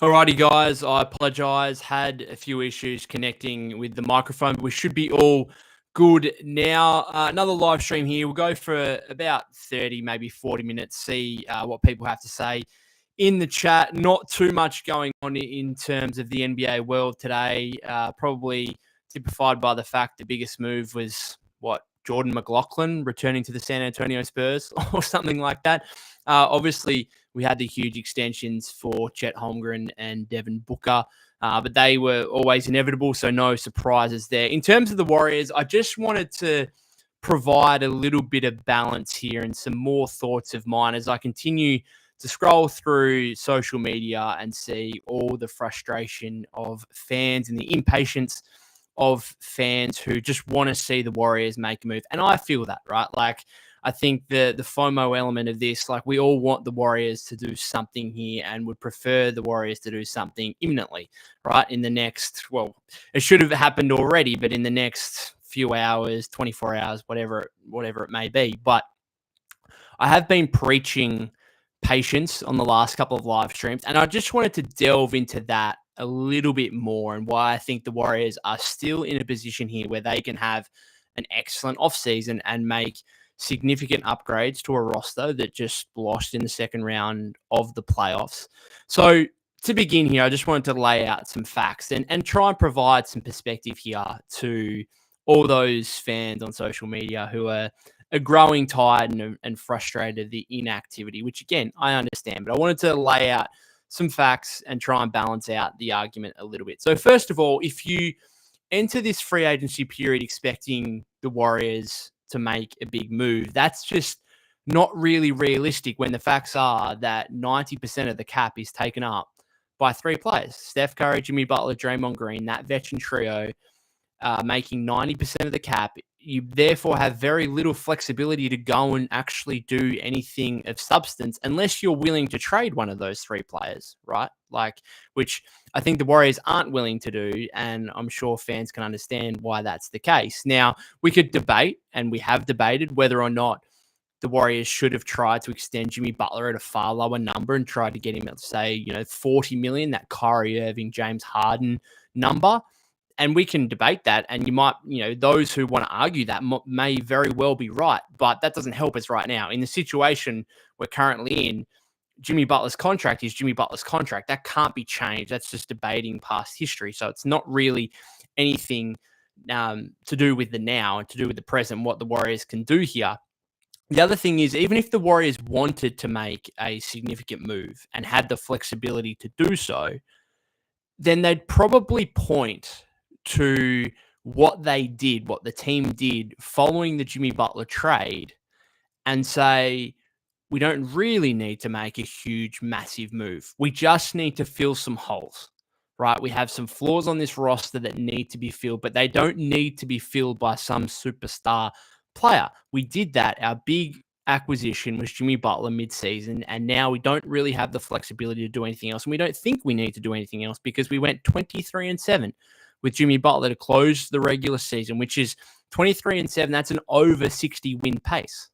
Alrighty, guys. I apologize. Had a few issues connecting with the microphone, but we should be all good now. Another live stream here. We'll go for about 30, maybe 40 minutes, see what people have to say in the chat. Not too much going on in terms of the NBA world today. Probably typified by the fact the biggest move was Jordan McLaughlin returning to the San Antonio Spurs or something like that. Obviously, we had the huge extensions for Chet Holmgren and Devin Booker, but they were always inevitable, so no surprises there. In terms of the Warriors, I just wanted to provide a little bit of balance here and some more thoughts of mine as I continue to scroll through social media and see all the frustration of fans and the impatience of fans who just want to see the Warriors make a move. And I feel that, right? Like, I think the FOMO element of this, like, we all want the Warriors to do something here and would prefer the Warriors to do something imminently, right? In the next, well, it should have happened already, but in the next few hours, 24 hours, whatever it may be. But I have been preaching patience on the last couple of live streams, and I just wanted to delve into that a little bit more and why I think the Warriors are still in a position here where they can have an excellent offseason and make significant upgrades to a roster that just lost in the second round of the playoffs. So to begin here, I just wanted to lay out some facts and try and provide some perspective here to all those fans on social media who are growing tired and frustrated at the inactivity, which again, I understand, but I wanted to lay out some facts and try and balance out the argument a little bit. So first of all, if you enter this free agency period expecting the Warriors to make a big move, that's just not really realistic when the facts are that 90% of the cap is taken up by three players: Steph Curry, Jimmy Butler, Draymond Green, that veteran trio, making 90% of the cap. You therefore have very little flexibility to go and actually do anything of substance unless you're willing to trade one of those three players, right? Like, which I think the Warriors aren't willing to do, and I'm sure fans can understand why that's the case. Now, we could debate, and we have debated, whether or not the Warriors should have tried to extend Jimmy Butler at a far lower number and tried to get him at, say, $40 million, that Kyrie Irving, James Harden number. And we can debate that, and you might, those who want to argue that may very well be right, but that doesn't help us right now. In the situation we're currently in, Jimmy Butler's contract is Jimmy Butler's contract. That can't be changed. That's just debating past history. So it's not really anything to do with the now and to do with the present, what the Warriors can do here. The other thing is, even if the Warriors wanted to make a significant move and had the flexibility to do so, then they'd probably point to what they did, what the team did following the Jimmy Butler trade, and say, we don't really need to make a huge, massive move. We just need to fill some holes, right? We have some flaws on this roster that need to be filled, but they don't need to be filled by some superstar player. We did that. Our big acquisition was Jimmy Butler mid-season, and now we don't really have the flexibility to do anything else, and we don't think we need to do anything else because we went 23-7 with Jimmy Butler to close the regular season, which is 23-7. That's an over 60 win pace,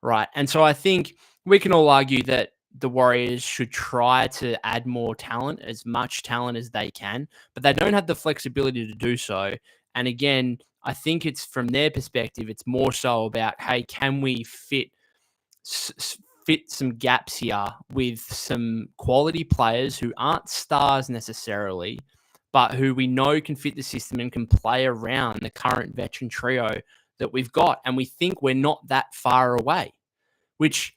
right? And so I think we can all argue that the Warriors should try to add more talent, as much talent as they can, but they don't have the flexibility to do so. And again, I think it's from their perspective, it's more so about, hey, can we fit some gaps here with some quality players who aren't stars necessarily, but who we know can fit the system and can play around the current veteran trio that we've got. And we think we're not that far away, which,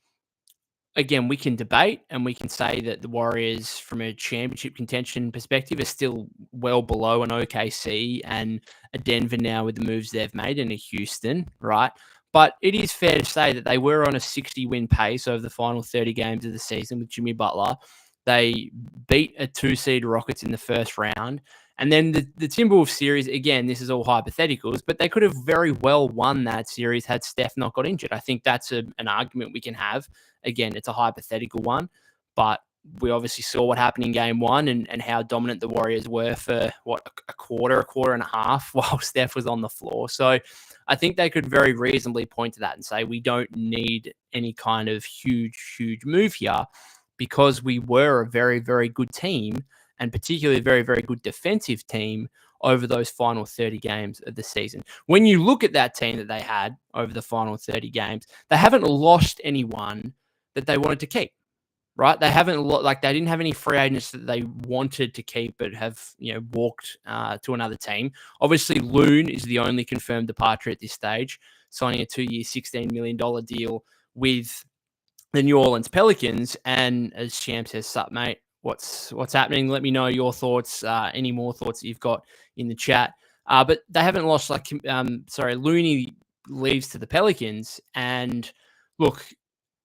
again, we can debate and we can say that the Warriors, from a championship contention perspective, are still well below an OKC and a Denver now with the moves they've made, and a Houston, right? But it is fair to say that they were on a 60-win pace over the final 30 games of the season with Jimmy Butler. They beat a 2-seed Rockets in the first round. And then the Timberwolves series, again, this is all hypotheticals, but they could have very well won that series had Steph not got injured. I think that's an argument we can have. Again, it's a hypothetical one, but we obviously saw what happened in game one and how dominant the Warriors were for, a quarter and a half while Steph was on the floor. So I think they could very reasonably point to that and say, we don't need any kind of huge move here. because we were a very, very good team, and particularly a very, very good defensive team over those final 30 games of the season. When you look at that team that they had over the final 30 games, they haven't lost anyone that they wanted to keep, right? They haven't, they didn't have any free agents that they wanted to keep but have, walked to another team. Obviously, Loon is the only confirmed departure at this stage, signing a 2-year, $16 million deal with the New Orleans Pelicans. And as Sham says, sup, mate, what's happening? Let me know your thoughts, any more thoughts that you've got in the chat. But they haven't lost, Looney leaves to the Pelicans. And look,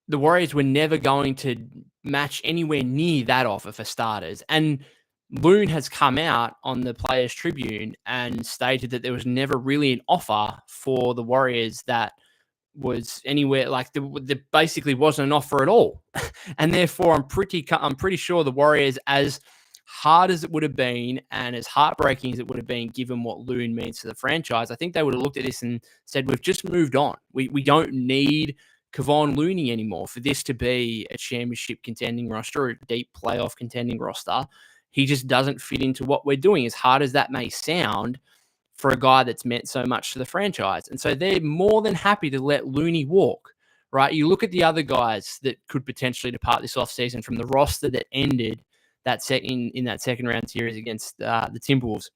the Warriors were never going to match anywhere near that offer for starters. And Loon has come out on the Players Tribune and stated that there was never really an offer for the Warriors that was anywhere there basically wasn't an offer at all. And therefore, I'm pretty sure the Warriors, as hard as it would have been and as heartbreaking as it would have been given what Loon means to the franchise, I think they would have looked at this and said, we've just moved on. We don't need Kevon Looney anymore for this to be a championship contending roster or a deep playoff contending roster. He just doesn't fit into what we're doing, as hard as that may sound for a guy that's meant so much to the franchise. And so they're more than happy to let Looney walk, right? You look at the other guys that could potentially depart this offseason from the roster that ended in that second round series against the Timberwolves.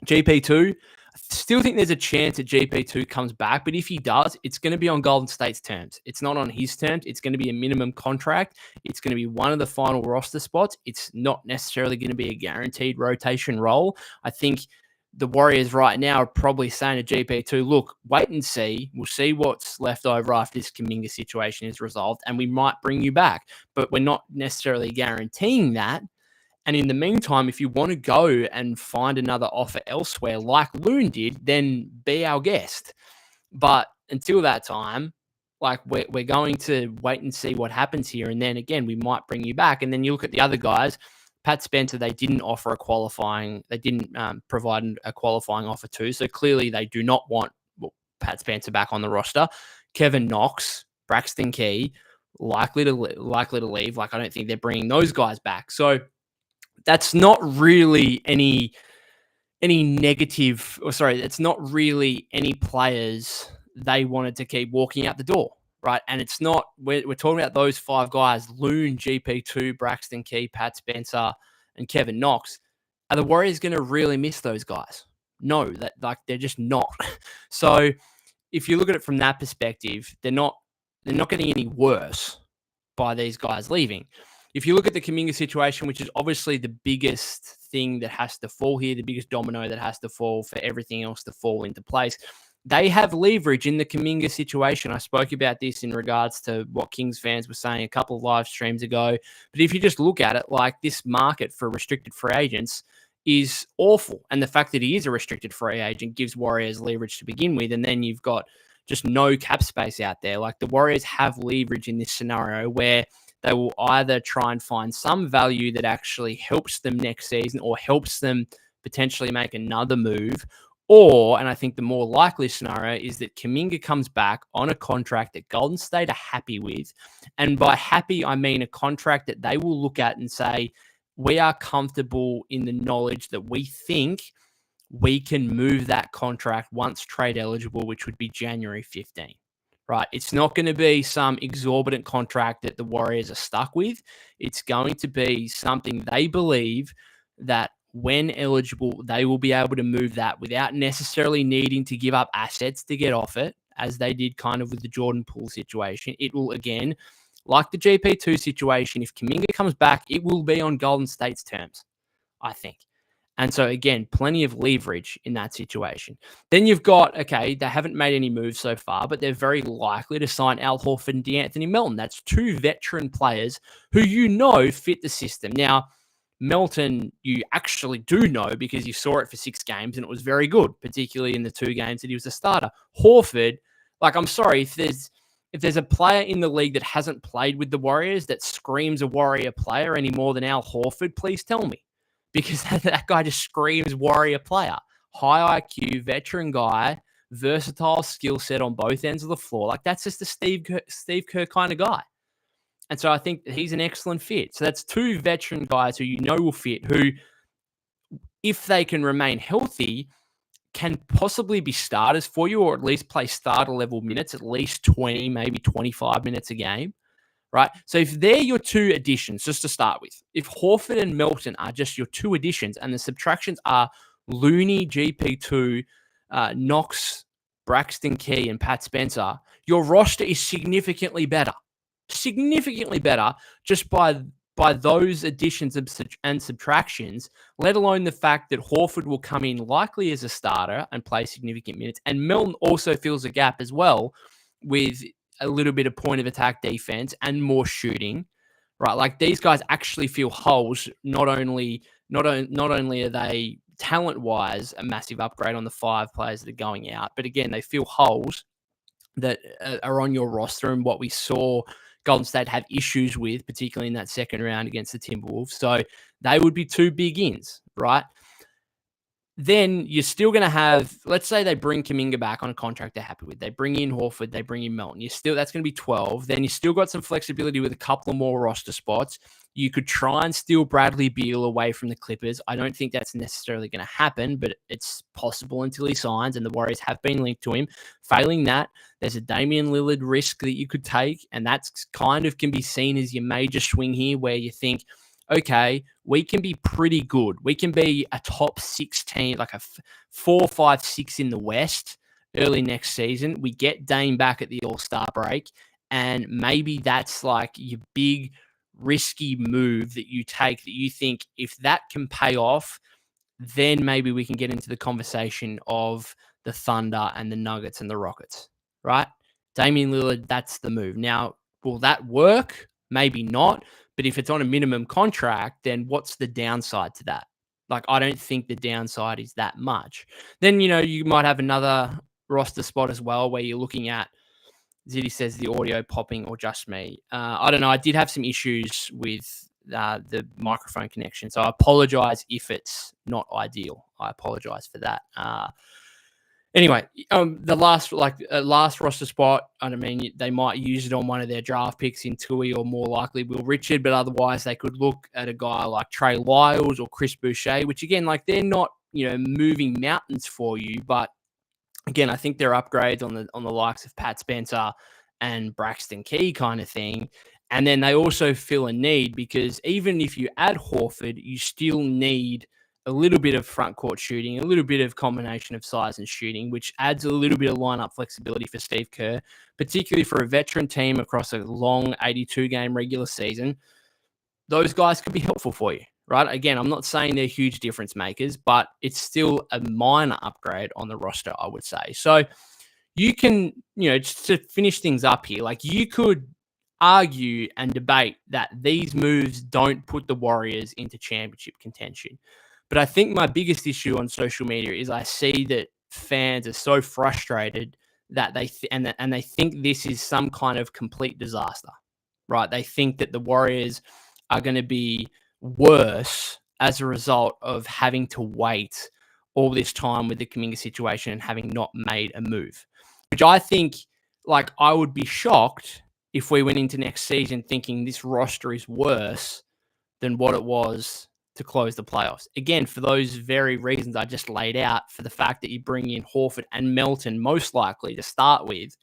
GP2, I still think there's a chance that GP2 comes back, but if he does, it's going to be on Golden State's terms. It's not on his terms. It's going to be a minimum contract. It's going to be one of the final roster spots. It's not necessarily going to be a guaranteed rotation role. I think the Warriors right now are probably saying to GP2, look, wait and see. We'll see what's left over after this Kuminga situation is resolved, and we might bring you back. But we're not necessarily guaranteeing that. And in the meantime, if you want to go and find another offer elsewhere like Loon did, then be our guest. But until that time, we're going to wait and see what happens here. And then again, we might bring you back. And then you look at the other guys. Pat Spencer, they didn't provide a qualifying offer to. So clearly they do not want Pat Spencer back on the roster. Kevin Knox, Braxton Key, likely to leave. I don't think they're bringing those guys back. So that's not really any negative, it's not really any players they wanted to keep walking out the door, right? And it's not, we're talking about those five guys, Loon, GP2, Braxton Key, Pat Spencer, and Kevin Knox. Are the Warriors going to really miss those guys? No, they're just not. So if you look at it from that perspective, they're not getting any worse by these guys leaving. If you look at the Kuminga situation, which is obviously the biggest thing that has to fall here, the biggest domino that has to fall for everything else to fall into place, they have leverage in the Kuminga situation. I spoke about this in regards to what Kings fans were saying a couple of live streams ago. But if you just look at it, this market for restricted free agents is awful. And the fact that he is a restricted free agent gives Warriors leverage to begin with. And then you've got just no cap space out there. The Warriors have leverage in this scenario where they will either try and find some value that actually helps them next season or helps them potentially make another move. Or, and I think the more likely scenario is that Kuminga comes back on a contract that Golden State are happy with. And by happy, I mean a contract that they will look at and say, we are comfortable in the knowledge that we think we can move that contract once trade eligible, which would be January 15. Right. It's not going to be some exorbitant contract that the Warriors are stuck with. It's going to be something they believe that when eligible, they will be able to move that without necessarily needing to give up assets to get off it, as they did kind of with the Jordan Poole situation. It will, again, like the GP2 situation, if Kuminga comes back, it will be on Golden State's terms, I think. And so, again, plenty of leverage in that situation. Then you've got, they haven't made any moves so far, but they're very likely to sign Al Horford and DeAnthony Melton. That's two veteran players who fit the system. Now, Melton, you actually do know because you saw it for 6 games and it was very good, particularly in the 2 games that he was a starter. Horford, I'm sorry, if there's a player in the league that hasn't played with the Warriors that screams a Warrior player any more than Al Horford, please tell me. Because that guy just screams Warrior player. High IQ, veteran guy, versatile skill set on both ends of the floor. That's just a Steve Kerr kind of guy. And so I think he's an excellent fit. So that's two veteran guys who will fit, who, if they can remain healthy, can possibly be starters for you, or at least play starter level minutes, at least 20, maybe 25 minutes a game, right? So if they're your two additions, just to start with, if Horford and Melton are just your two additions and the subtractions are Looney, GP2, Knox, Braxton Key, and Pat Spencer, your roster is significantly better. Significantly better just by those additions and subtractions, let alone the fact that Horford will come in likely as a starter and play significant minutes. And Melton also fills a gap as well with a little bit of point of attack defense and more shooting, right? Like these guys actually fill holes. Not only are they talent wise a massive upgrade on the 5 players that are going out, but again, they fill holes that are on your roster and what we saw Golden State have issues with, particularly in that second round against the Timberwolves. So they would be two big ins, right? Then you're still going to have, let's say they bring Kuminga back on a contract they're happy with. They bring in Horford, they bring in Melton. That's going to be 12. Then you still got some flexibility with a couple of more roster spots. You could try and steal Bradley Beal away from the Clippers. I don't think that's necessarily going to happen, but it's possible until he signs, and the Warriors have been linked to him. Failing that, there's a Damian Lillard risk that you could take, and that's kind of can be seen as your major swing here, where you think, okay, we can be pretty good. We can be a top 6 team, like a 4, 5, 6 in the West early next season. We get Dame back at the All-Star break, and maybe that's like your big risky move that you take that you think if that can pay off, then maybe we can get into the conversation of the Thunder and the Nuggets and the Rockets, right? Damian Lillard, that's the move. Now, will that work? Maybe not. But if it's on a minimum contract, then what's the downside to that? Like, I don't think the downside is that much. Then, you might have another roster spot as well where you're looking at, Ziddy says the audio popping or just me. I don't know. I did have some issues with the microphone connection. So I apologize if it's not ideal. I apologize for that. Anyway, the last roster spot, I mean, they might use it on one of their draft picks in Tui or more likely Will Richard, but otherwise they could look at a guy like Trey Lyles or Chris Boucher, which again, like they're not, moving mountains for you, but again, I think they're upgrades on the likes of Pat Spencer and Braxton Key kind of thing. And then they also fill a need because even if you add Horford, you still need a little bit of front court shooting, a little bit of combination of size and shooting, which adds a little bit of lineup flexibility for Steve Kerr, particularly for a veteran team across a long 82-game regular season. Those guys could be helpful for you, right? Again, I'm not saying they're huge difference makers, but it's still a minor upgrade on the roster, I would say. So you can, just to finish things up here, like you could argue and debate that these moves don't put the Warriors into championship contention. But I think my biggest issue on social media is I see that fans are so frustrated that they think this is some kind of complete disaster, right? They think that the Warriors are going to be worse as a result of having to wait all this time with the Kuminga situation and having not made a move, which I think, like, I would be shocked if we went into next season thinking this roster is worse than what it was to close the playoffs. Again, for those very reasons I just laid out, for the fact that you bring in Horford and Melton most likely to start with,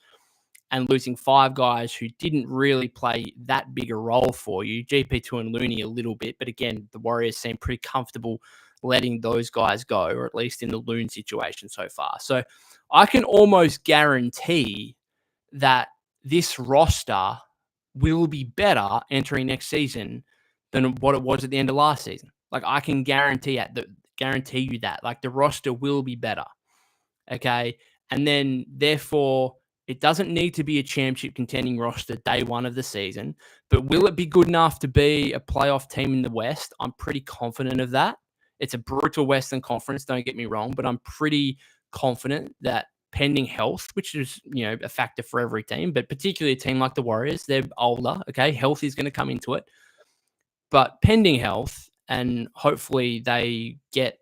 and losing 5 guys who didn't really play that big a role for you, GP2 and Looney a little bit, but again, the Warriors seem pretty comfortable letting those guys go, or at least in the Loon situation so far. So I can almost guarantee that this roster will be better entering next season than what it was at the end of last season. Like, I can guarantee you that. Like, the roster will be better. Okay. And then, therefore, it doesn't need to be a championship contending roster day one of the season, but will it be good enough to be a playoff team in the West? I'm pretty confident of that. It's a brutal Western Conference, don't get me wrong, but I'm pretty confident that pending health, which is, a factor for every team, but particularly a team like the Warriors, they're older. Okay. Health is going to come into it, but pending health, and hopefully they get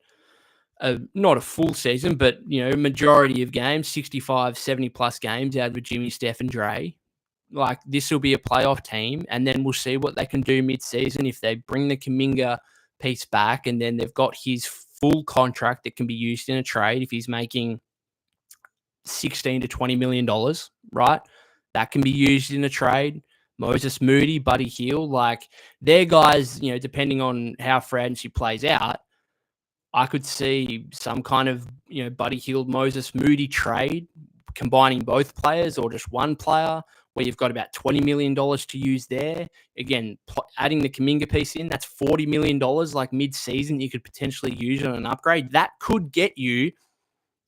not a full season, but, majority of games, 65, 70 plus games out of Jimmy, Steph, and Dre. like this will be a playoff team, and then we'll see what they can do mid-season if they bring the Kuminga piece back, and then they've got his full contract that can be used in a trade if he's making 16 to $20 million, right? That can be used in a trade. Moses Moody, Buddy Hield, like they're guys, depending on how free agency plays out, I could see some kind of, Buddy Hield, Moses Moody trade combining both players or just one player where you've got about $20 million to use there. Again, adding the Kuminga piece in, that's $40 million like mid-season you could potentially use on an upgrade. That could get you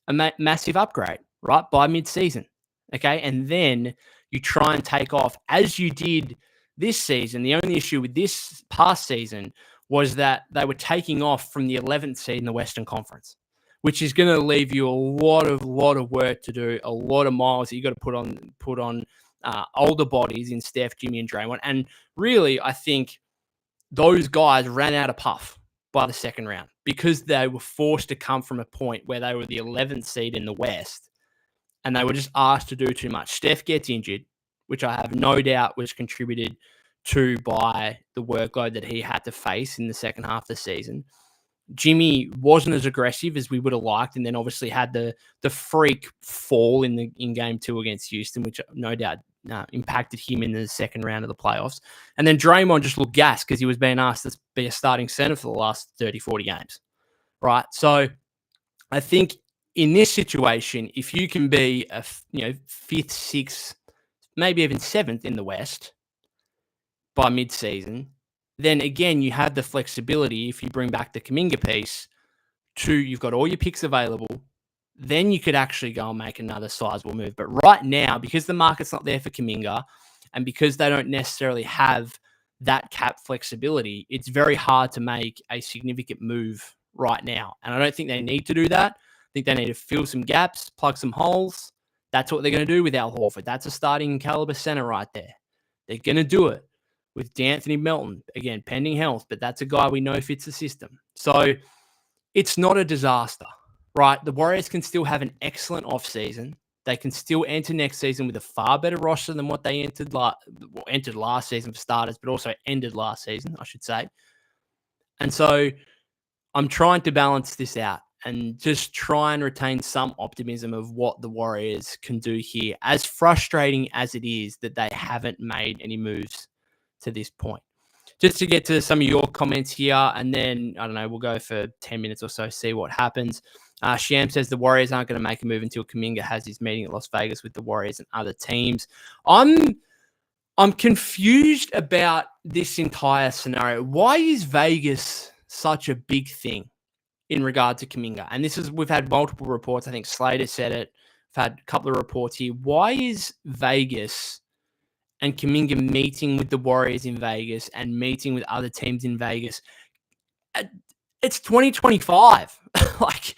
a massive upgrade, right, by mid-season, okay? And then you try and take off as you did this season. The only issue with this past season was that they were taking off from the 11th seed in the Western Conference, which is going to leave you a lot of work to do, a lot of miles that you got to put on older bodies in Steph, Jimmy, and Draymond. And really, I think those guys ran out of puff by the second round because they were forced to come from a point where they were the 11th seed in the West and they were just asked to do too much. Steph gets injured, which I have no doubt was contributed to by the workload that he had to face in the second half of the season. Jimmy wasn't as aggressive as we would have liked, and then obviously had the freak fall in game 2 against Houston, which no doubt impacted him in the second round of the playoffs. And then Draymond just looked gassed because he was being asked to be a starting center for the last 30, 40 games, right? So I think in this situation, if you can be a 5th, 6th, maybe even 7th in the West by mid-season, then again, you have the flexibility if you bring back the Kuminga piece you've got all your picks available, then you could actually go and make another sizable move. But right now, because the market's not there for Kuminga and because they don't necessarily have that cap flexibility, it's very hard to make a significant move right now. And I don't think they need to do that. I think they need to fill some gaps, plug some holes. That's what they're going to do with Al Horford. That's a starting caliber center right there. They're going to do it with D'Anthony Melton, again, pending health, but that's a guy we know fits the system. So it's not a disaster, right? The Warriors can still have an excellent offseason. They can still enter next season with a far better roster than what they entered last season for starters, but also ended last season, I should say. And so I'm trying to balance this out and just try and retain some optimism of what the Warriors can do here, as frustrating as it is that they haven't made any moves to this point. Just to get to some of your comments here, and then, I don't know, we'll go for 10 minutes or so, see what happens. Sham says the Warriors aren't going to make a move until Kuminga has his meeting at Las Vegas with the Warriors and other teams. I'm confused about this entire scenario. Why is Vegas such a big thing in regard to Kuminga? And we've had multiple reports. I think Slater said it. I've had a couple of reports here. Why is Vegas and Kuminga meeting with the Warriors in Vegas and meeting with other teams in Vegas? It's 2025. Like,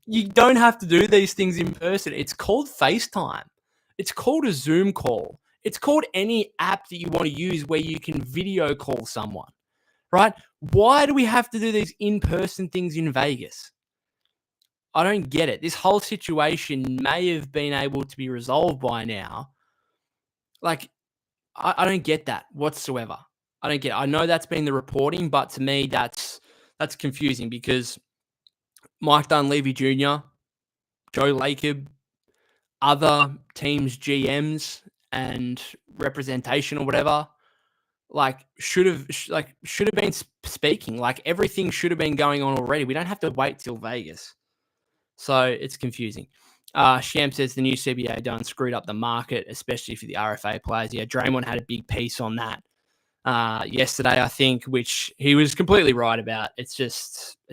you don't have to do these things in person. It's called FaceTime. It's called a Zoom call. It's called any app that you want to use where you can video call someone, right? Why do we have to do these in-person things in Vegas? I don't get it. This whole situation may have been able to be resolved by now. Like, I don't get that whatsoever. I don't get it. I know that's been the reporting, but to me, that's confusing because Mike Dunleavy Jr., Joe Lacob, other teams' GMs and representation or whatever, should have been speaking. Like, everything should have been going on already. We don't have to wait till Vegas. So it's confusing. Sham says the new CBA done screwed up the market, especially for the RFA players. Yeah, Draymond had a big piece on that yesterday, I think, which he was completely right about. It's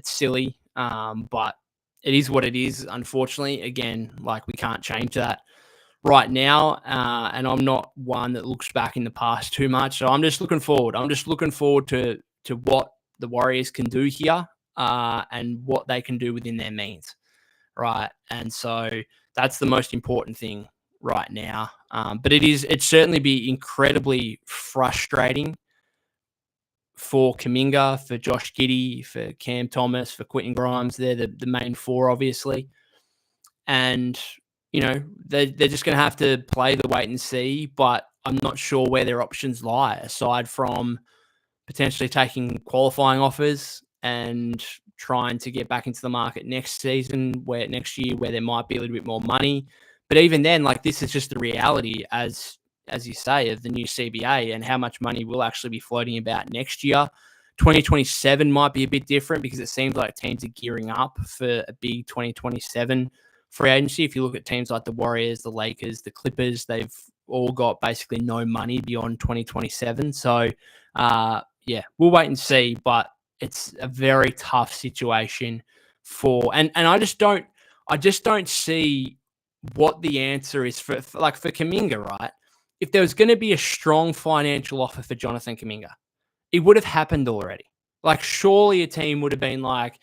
silly, but it is what it is, unfortunately. Again, we can't change that right now, and I'm not one that looks back in the past too much. So I'm just looking forward. I'm just looking forward to what the Warriors can do here and what they can do within their means. Right. And so that's the most important thing right now. But it'd certainly be incredibly frustrating for Kuminga, for Josh Giddey, for Cam Thomas, for Quentin Grimes. They're the main four, obviously. And, they're just going to have to play the wait and see. But I'm not sure where their options lie aside from potentially taking qualifying offers and trying to get back into the market next year where there might be a little bit more money. But even then, like, this is just the reality, as you say, of the new CBA and how much money will actually be floating about next year. 2027 might be a bit different because it seems like teams are gearing up for a big 2027 free agency. If you look at teams like the Warriors, the Lakers, the Clippers, they've all got basically no money beyond 2027. So, yeah, we'll wait and see. But it's a very tough situation and I just don't see what the answer is for Kuminga, right? If there was going to be a strong financial offer for Jonathan Kuminga, it would have happened already. Like, surely a team would have been like,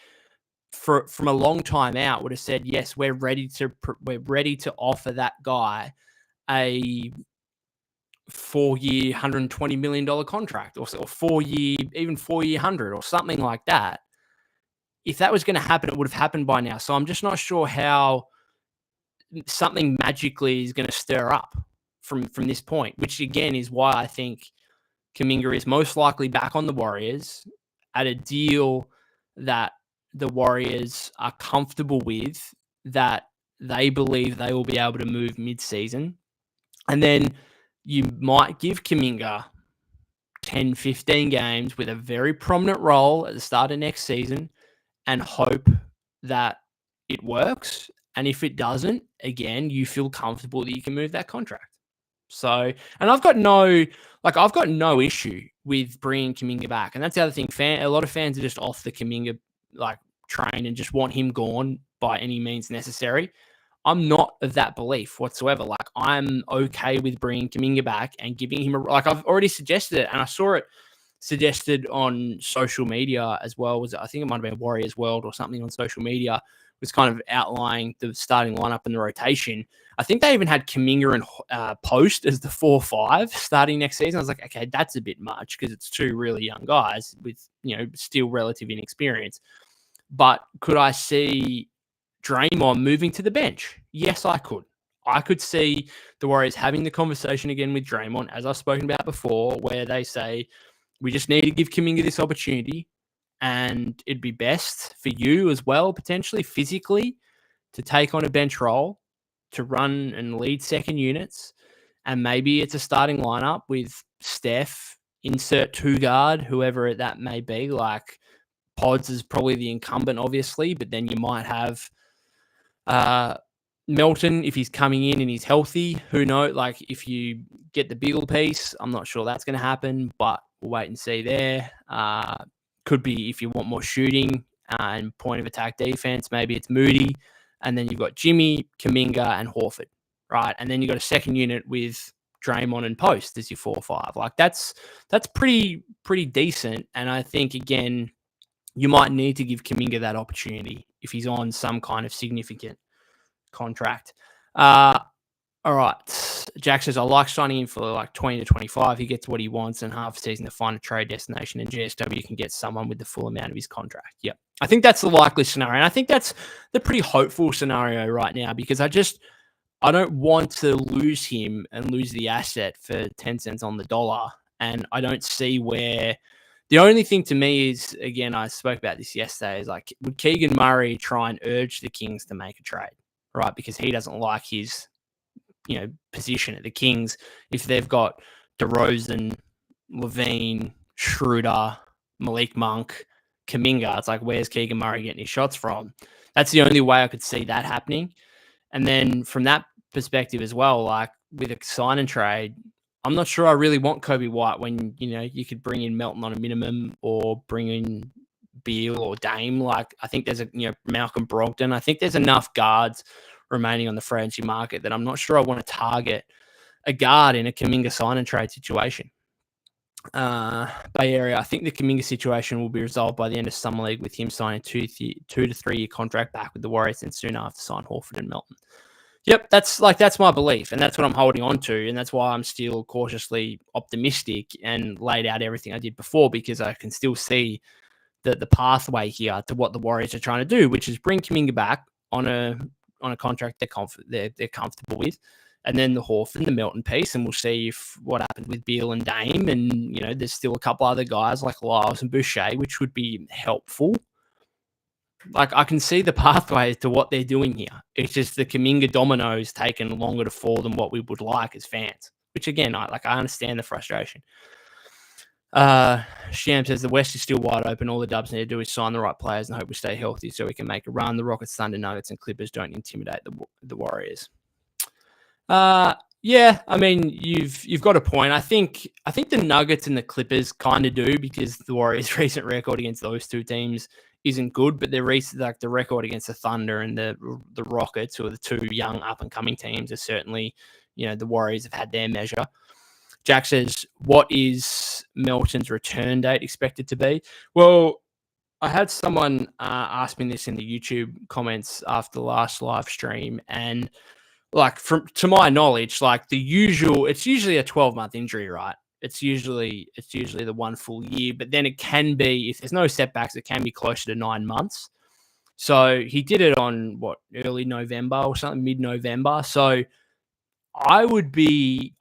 from a long time out, would have said, yes, we're ready to offer that guy a 4-year, $120 million contract, or 4-year, even 4-year 100, or something like that. If that was going to happen, it would have happened by now. So I'm just not sure how something magically is going to stir up from this point, which again is why I think Kuminga is most likely back on the Warriors at a deal that the Warriors are comfortable with, that they believe they will be able to move mid-season. And then you might give Kuminga 10, 15 games with a very prominent role at the start of next season and hope that it works. And if it doesn't, again, you feel comfortable that you can move that contract. So, and I've got no issue with bringing Kuminga back. And that's the other thing. A lot of fans are just off the Kuminga train and just want him gone by any means necessary. I'm not of that belief whatsoever. Like, I'm okay with bringing Kuminga back and giving him I've already suggested it, and I saw it suggested on social media as well. I think it might have been Warriors World or something on social media, was kind of outlining the starting lineup and the rotation. I think they even had Kuminga and Post as the 4-5 starting next season. I was like, okay, that's a bit much because it's two really young guys with, still relative inexperience. But could I see Draymond moving to the bench? Yes, I could. I could see the Warriors having the conversation again with Draymond, as I've spoken about before, where they say, we just need to give Kuminga this opportunity, and it'd be best for you as well, potentially physically, to take on a bench role, to run and lead second units, and maybe it's a starting lineup with Steph, insert 2-guard, whoever that may be. Like, Pods is probably the incumbent, obviously, but then you might have Melton if he's coming in and he's healthy. Who knows? Like, if you get the Beagle piece, I'm not sure that's going to happen, but we'll wait and see there. Could be if you want more shooting and point of attack defense, maybe it's Moody. And then you've got Jimmy, Kuminga, and Horford, right? And then you've got a second unit with Draymond and Post as your 4-5. Like, that's pretty decent. And I think, again, you might need to give Kuminga that opportunity if he's on some kind of significant contract. All right. Jack says, I like signing him for 20 to 25. He gets what he wants and half a season to find a trade destination, and GSW can get someone with the full amount of his contract. Yep. I think that's the likely scenario. And I think that's the pretty hopeful scenario right now, because I don't want to lose him and lose the asset for 10 cents on the dollar. And I don't see where the only thing to me is, again, I spoke about this yesterday, is would Keegan Murray try and urge the Kings to make a trade, right? Because he doesn't like his position at the Kings if they've got DeRozan, Levine, Schroeder, Malik Monk, Kuminga. It's like, where's Keegan Murray getting his shots from? That's the only way I could see that happening. And then from that perspective as well, with a sign and trade, I'm not sure I really want Kobe White when, you could bring in Melton on a minimum or bring in Beal or Dame. I think there's Malcolm Brogdon. I think there's enough guards remaining on the free agency market that I'm not sure I want to target a guard in a Kuminga sign and trade situation. Bay Area, I think the Kuminga situation will be resolved by the end of Summer League, with him signing 2 to 3 year contract back with the Warriors and soon after sign Horford and Melton. Yep, that's my belief, and that's what I'm holding on to, and that's why I'm still cautiously optimistic and laid out everything I did before, because I can still see the pathway here to what the Warriors are trying to do, which is bring Kuminga back on a contract they're comfortable with, and then the Hawthorn, the Melton piece, and we'll see if what happened with Beale and Dame. And, there's still a couple other guys like Lyles and Boucher, which would be helpful. Like, I can see the pathway to what they're doing here. It's just the Kuminga dominoes taken longer to fall than what we would like as fans, which, again, I understand the frustration. Sham says the West is still wide open. All the Dubs need to do is sign the right players and hope we stay healthy so we can make a run. The Rockets, Thunder, Nuggets, and Clippers don't intimidate the Warriors. Yeah, I mean, you've got a point. I think the Nuggets and the Clippers kind of do, because the Warriors' recent record against those two teams isn't good, but their recent, like, the record against the Thunder and the Rockets, who are the two young up and coming teams, are certainly, the Warriors have had their measure. Jack says, what is Melton's return date expected to be? Well, I had someone ask me this in the YouTube comments after the last live stream, and like, to my knowledge, like it's usually a 12-month injury, right? It's usually the one full year, but then it can be, if there's no setbacks, it can be closer to 9 months. So he did it on early November or something, mid-November. So I wouldn't be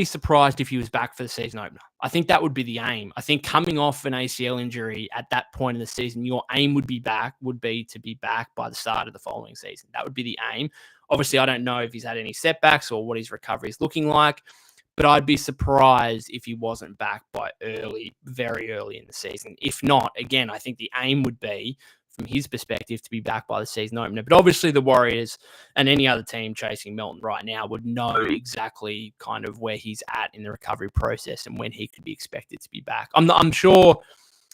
surprised if he was back for the season opener. I think that would be the aim. I think coming off an ACL injury at that point in the season, your aim would be to be back by the start of the following season. That would be the aim. Obviously, I don't know if he's had any setbacks or what his recovery is looking like, but I'd be surprised if he wasn't back by very early in the season. If not, again, I think the aim would be, from his perspective, to be back by the season opener. But obviously the Warriors and any other team chasing Melton right now would know exactly kind of where he's at in the recovery process and when he could be expected to be back. I'm sure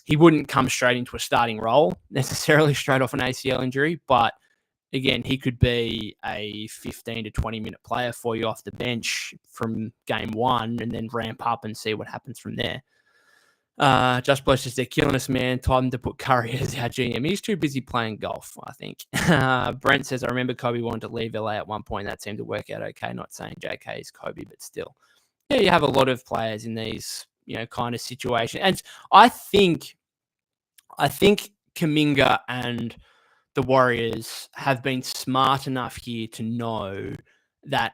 he wouldn't come straight into a starting role necessarily straight off an ACL injury, but again, he could be a 15 to 20-minute player for you off the bench from game one and then ramp up and see what happens from there. Just Blow says, they're killing us, man. Time to put Curry as our GM. He's too busy playing golf, I think. Brent says, I remember Kobe wanted to leave LA at one point. That seemed to work out okay. Not saying JK is Kobe, but still. Yeah, you have a lot of players in these, kind of situations. And I think Kuminga and the Warriors have been smart enough here to know that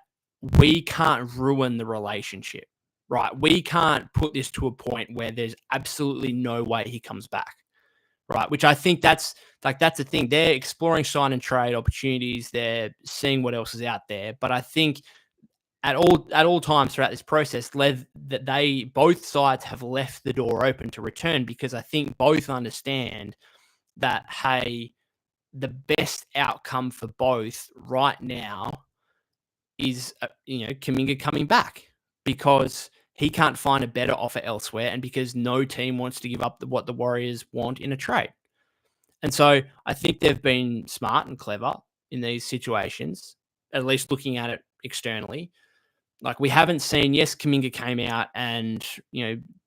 we can't ruin the relationship, right? We can't put this to a point where there's absolutely no way he comes back, right? Which I think that's the thing. They're exploring sign and trade opportunities. They're seeing what else is out there. But I think at all times throughout this process, that both sides have left the door open to return, because I think both understand that, hey, the best outcome for both right now is, Kuminga coming back, because he can't find a better offer elsewhere, and because no team wants to give up what the Warriors want in a trade. And so I think they've been smart and clever in these situations, at least looking at it externally. Like, we haven't seen, yes, Kuminga came out and,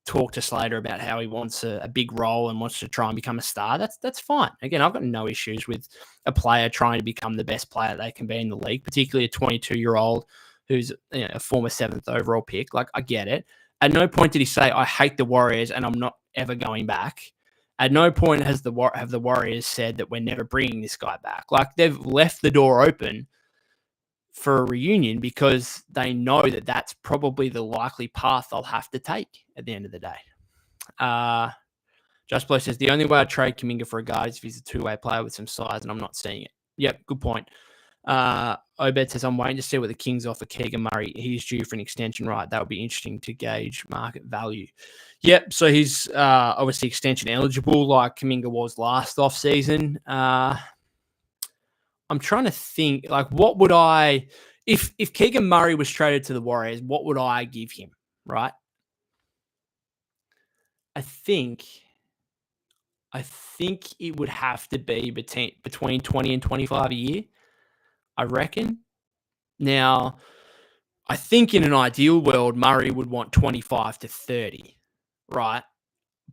talked to Slater about how he wants a big role and wants to try and become a star. That's fine. Again, I've got no issues with a player trying to become the best player they can be in the league, particularly a 22-year-old who's, a former 7th overall pick. Like, I get it. At no point did he say, I hate the Warriors and I'm not ever going back. At no point have the Warriors said that we're never bringing this guy back. Like, they've left the door open for a reunion because they know that that's probably the likely path they'll have to take at the end of the day. Just Blow says, the only way I trade Kuminga for a guard is if he's a two-way player with some size, and I'm not seeing it. Yep, good point. Obed says, I'm waiting to see what the Kings offer Keegan Murray. He's due for an extension, right? That would be interesting to gauge market value. Yep, so he's obviously extension eligible like Kuminga was last offseason. I'm trying to think, like, what would if Keegan Murray was traded to the Warriors, what would I give him, right? I think it would have to be between 20 and 25 a year, I reckon. Now, I think in an ideal world, Murray would want 25 to 30, right?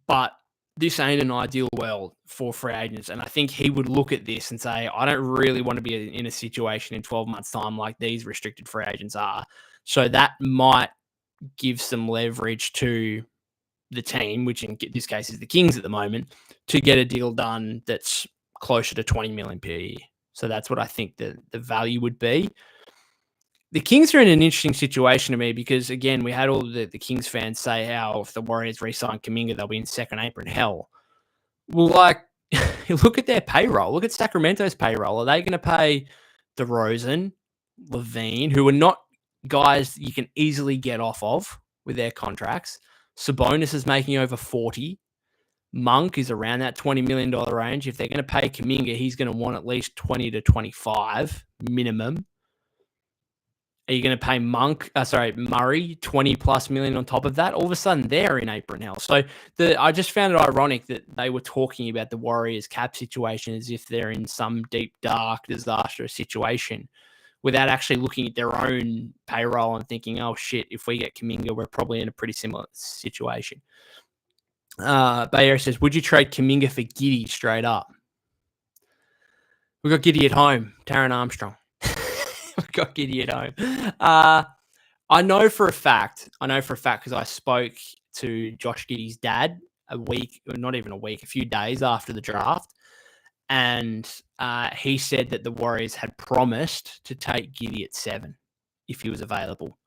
But this ain't an ideal world for free agents. And I think he would look at this and say, I don't really want to be in a situation in 12 months' time like these restricted free agents are. So that might give some leverage to the team, which in this case is the Kings at the moment, to get a deal done that's closer to 20 million per year. So that's what I think the value would be. the Kings are in an interesting situation to me because, again, we had all the Kings fans say how if the Warriors re-sign Kuminga, they'll be in second apron hell. Well, like, look at their payroll. Look at Sacramento's payroll. Are they going to pay DeRozan, Levine, who are not guys you can easily get off of with their contracts? Sabonis is making over 40. Monk is around that $20 million range. If they're going to pay Kuminga, he's going to want at least 20 to 25 minimum. Are you going to pay Murray 20 plus million on top of that? All of a sudden, they're in apron hell. So I just found it ironic that they were talking about the Warriors cap situation as if they're in some deep, dark, disastrous situation without actually looking at their own payroll and thinking, oh, shit, if we get Kuminga, we're probably in a pretty similar situation. Bayer says, would you trade Kuminga for Giddy straight up? We got Giddy at home. Taron Armstrong. We got Giddy at home. I know for a fact because I spoke to Josh Giddey's dad a few days after the draft. And he said that the Warriors had promised to take Giddy at 7 if he was available.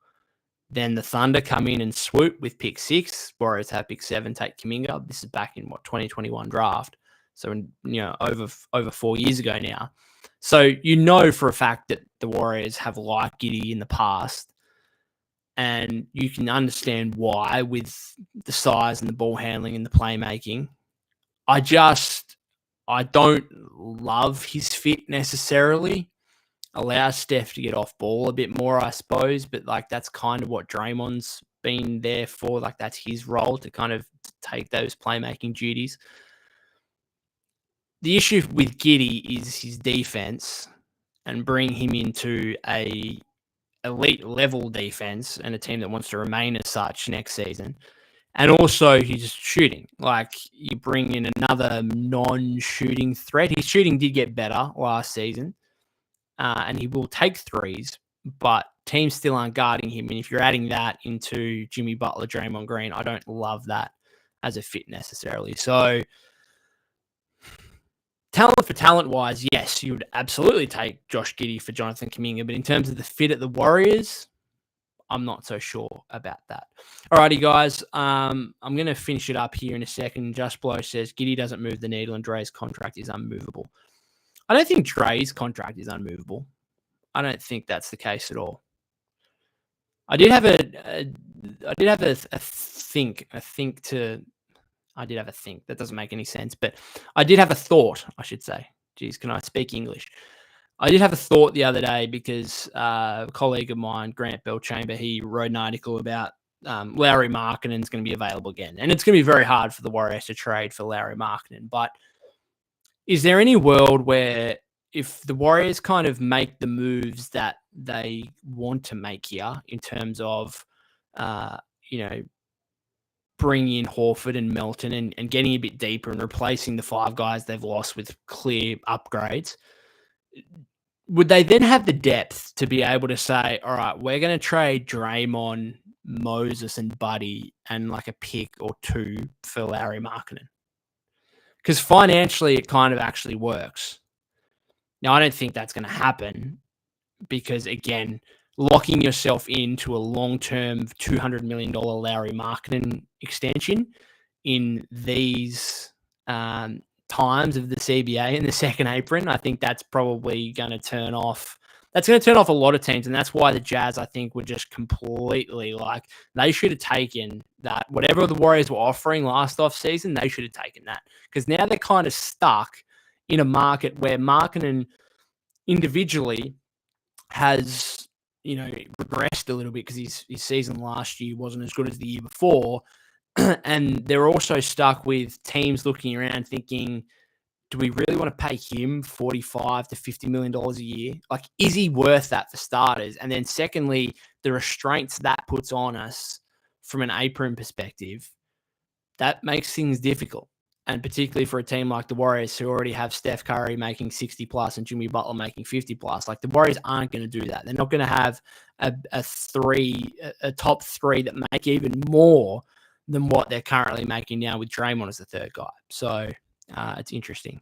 Then the Thunder come in and swoop with pick 6. Warriors have pick 7, take Kuminga. This is back in 2021 draft. So, over 4 years ago now. So, for a fact that the Warriors have liked Giddy in the past. And you can understand why with the size and the ball handling and the playmaking. I don't love his fit necessarily. Allows Steph to get off ball a bit more, I suppose. But, that's kind of what Draymond's been there for. That's his role to kind of take those playmaking duties. The issue with Giddy is his defense and bring him into a elite level defense and a team that wants to remain as such next season. And also his shooting. You bring in another non-shooting threat. His shooting did get better last season. And he will take threes, but teams still aren't guarding him. And if you're adding that into Jimmy Butler, Draymond Green, I don't love that as a fit necessarily. So talent for talent-wise, yes, you would absolutely take Josh Giddey for Jonathan Kuminga. But in terms of the fit at the Warriors, I'm not so sure about that. Alrighty, guys. I'm going to finish it up here in a second. Just Blow says, Giddey doesn't move the needle and Dre's contract is unmovable. I don't think Dre's contract is unmovable. I don't think that's the case at all. I did have a think. That doesn't make any sense, but I did have a thought, I should say. Geez, can I speak English? I did have a thought the other day because a colleague of mine, Grant Belchamber, he wrote an article about Lauri Markkanen's going to be available again. And it's going to be very hard for the Warriors to trade for Lauri Markkanen. But is there any world where if the Warriors kind of make the moves that they want to make here in terms of, bringing in Horford and Melton and getting a bit deeper and replacing the 5 guys they've lost with clear upgrades, would they then have the depth to be able to say, all right, we're going to trade Draymond, Moses, and Buddy and a pick or 2 for Lauri Markkanen? Because financially, it kind of actually works. Now, I don't think that's going to happen because, again, locking yourself into a long-term $200 million Lauri Markkanen extension in these times of the CBA in the second apron, I think that's probably going to turn off. That's going to turn off a lot of teams, and that's why the Jazz, I think, were just completely they should have taken that. Whatever the Warriors were offering last offseason, they should have taken that because now they're kind of stuck in a market where Markkanen individually has, regressed a little bit because his season last year wasn't as good as the year before. And they're also stuck with teams looking around thinking, do we really want to pay him $45 to $50 million a year? Is he worth that for starters? And then secondly, the restraints that puts on us from an apron perspective, that makes things difficult. And particularly for a team like the Warriors who already have Steph Curry making 60 plus and Jimmy Butler making 50 plus, the Warriors aren't going to do that. They're not going to have a top 3 that make even more than what they're currently making now with Draymond as the 3rd guy. So it's interesting.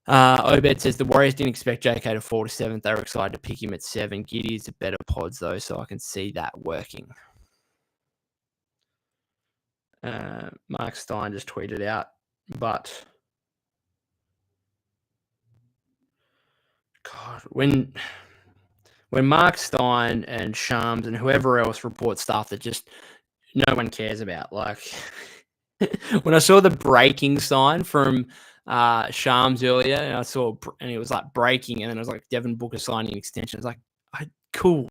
Obed says the Warriors didn't expect JK to fall to 7th. They were excited to pick him at 7. Giddy's a better pods, though, so I can see that working. Mark Stein just tweeted out, but God, when Mark Stein and Shams and whoever else report stuff that just no one cares about, like when I saw the breaking sign from Shams earlier, and I saw and it was like breaking, and then it was like Devin Booker signing an extension. It's like, cool.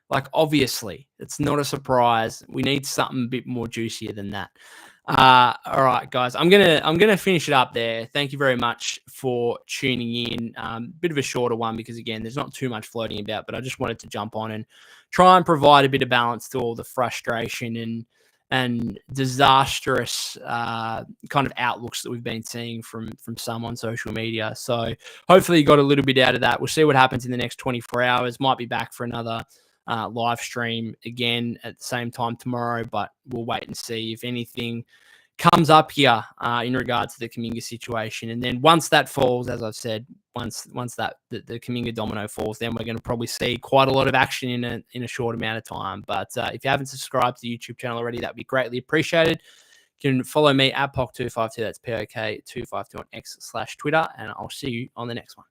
Like, obviously, it's not a surprise. We need something a bit more juicier than that. All right, guys, I'm gonna finish it up there. Thank you very much for tuning in. Bit of a shorter one because again, there's not too much floating about, but I just wanted to jump on and try and provide a bit of balance to all the frustration and disastrous kind of outlooks that we've been seeing from some on social media. So hopefully you got a little bit out of that. We'll see what happens in the next 24 hours. Might be back for another live stream again at the same time tomorrow, but we'll wait and see if anything comes up here in regards to the Kuminga situation. And then once that falls, as I've said, once that the Kuminga domino falls, then we're going to probably see quite a lot of action in a short amount of time. But if you haven't subscribed to the YouTube channel already, that'd be greatly appreciated. You can follow me at POC252. That's POK252 on X/Twitter, and I'll see you on the next one.